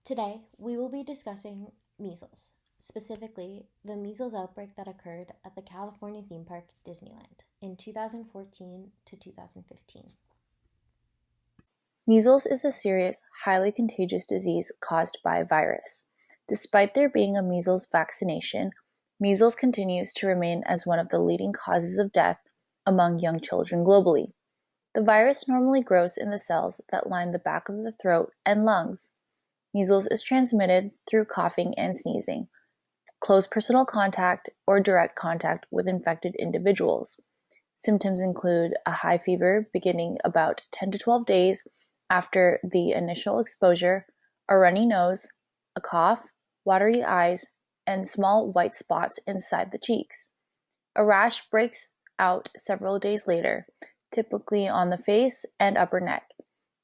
Today, we will be discussing measles, specifically the measles outbreak that occurred at the California theme park Disneyland in 2014 to 2015. Measles is a serious, highly contagious disease caused by a virus. Despite there being a measles vaccination, measles continues to remain as one of the leading causes of death among young children globally. The virus normally grows in the cells that line the back of the throat and lungs. Measles is transmitted through coughing and sneezing, close personal contact, or direct contact with infected individuals. Symptoms include a high fever beginning about 10 to 12 days after the initial exposure, a runny nose, a cough, watery eyes, and small white spots inside the cheeks. A rash breaks out several days later, typically on the face and upper neck,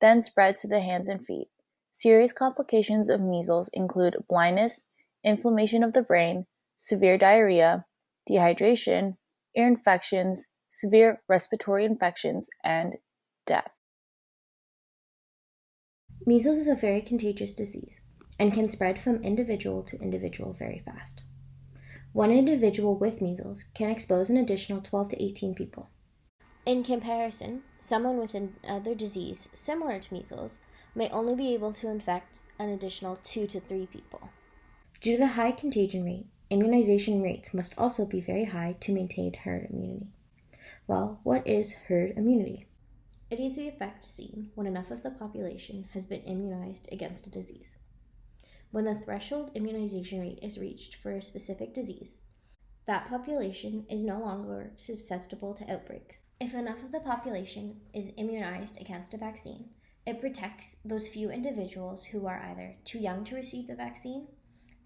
then spreads to the hands and feet. Serious complications of measles include blindness, inflammation of the brain, severe diarrhea, dehydration, ear infections, severe respiratory infections, and death. Measles is a very contagious disease and can spread from individual to individual very fast. One individual with measles can expose an additional 12 to 18 people. In comparison, someone with another disease similar to measles may only be able to infect an additional 2 to 3 people. Due to the high contagion rate, immunization rates must also be very high to maintain herd immunity. Well, what is herd immunity? It is the effect seen when enough of the population has been immunized against a disease. When the threshold immunization rate is reached for a specific disease, that population is no longer susceptible to outbreaks. If enough of the population is immunized against a vaccine, it protects those few individuals who are either too young to receive the vaccine,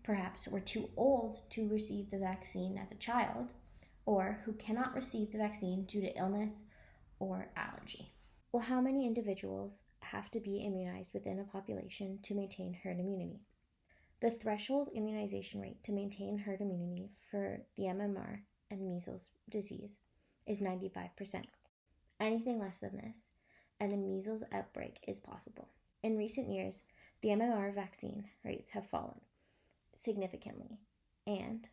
perhaps were too old to receive the vaccine as a child, or who cannot receive the vaccine due to illness or allergy. Well, how many individuals have to be immunized within a population to maintain herd immunity? The threshold immunization rate to maintain herd immunity for the MMR and measles disease is 95%. Anything less than this, and a measles outbreak is possible. In recent years, the MMR vaccine rates have fallen significantly, and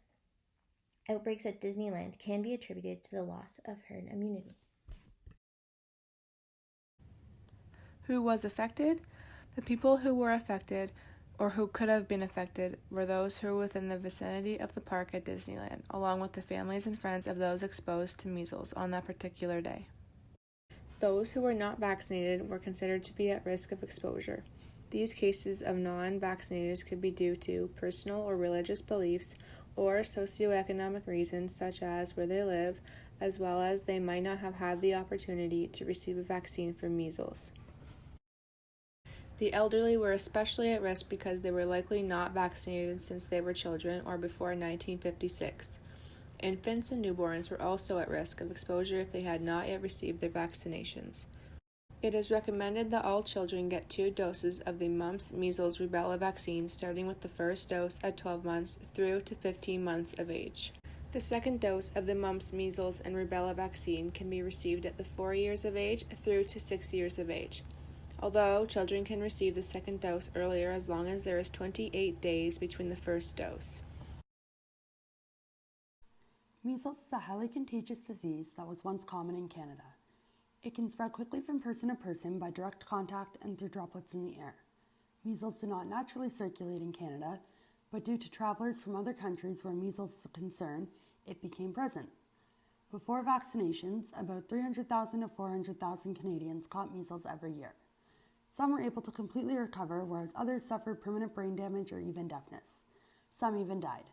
outbreaks at Disneyland can be attributed to the loss of herd immunity. Who was affected? The people who were affected or who could have been affected were those who were within the vicinity of the park at Disneyland, along with the families and friends of those exposed to measles on that particular day. Those who were not vaccinated were considered to be at risk of exposure. These cases of non-vaccinators could be due to personal or religious beliefs or socioeconomic reasons such as where they live, as well as they might not have had the opportunity to receive a vaccine for measles. The elderly were especially at risk because they were likely not vaccinated since they were children or before 1956. Infants and newborns were also at risk of exposure if they had not yet received their vaccinations. It is recommended that all children get 2 doses of the mumps, measles, rubella vaccine, starting with the first dose at 12 months through to 15 months of age. The second dose of the mumps, measles, and rubella vaccine can be received at the 4 years of age through to 6 years of age. Although children can receive the second dose earlier as long as there is 28 days between the first dose. Measles is a highly contagious disease that was once common in Canada. It can spread quickly from person to person by direct contact and through droplets in the air. Measles do not naturally circulate in Canada, but due to travelers from other countries where measles is a concern, it became present. Before vaccinations, about 300,000 to 400,000 Canadians caught measles every year. Some were able to completely recover, whereas others suffered permanent brain damage or even deafness. Some even died.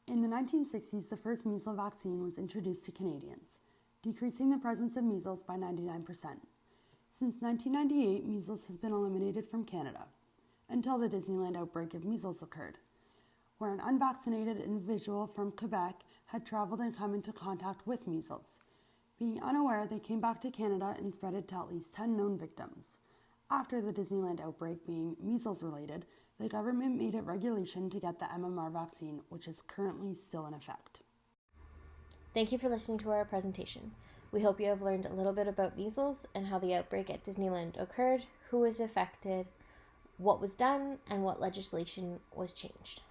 In the 1960s, the first measles vaccine was introduced to Canadians, decreasing the presence of measles by 99%. Since 1998, measles has been eliminated from Canada, until the Disneyland outbreak of measles occurred, where an unvaccinated individual from Quebec had traveled and come into contact with measles. Being unaware, they came back to Canada and spread it to at least 10 known victims. After the Disneyland outbreak being measles-related, the government made it regulation to get the MMR vaccine, which is currently still in effect. Thank you for listening to our presentation. We hope you have learned a little bit about measles and how the outbreak at Disneyland occurred, who was affected, what was done and what legislation was changed.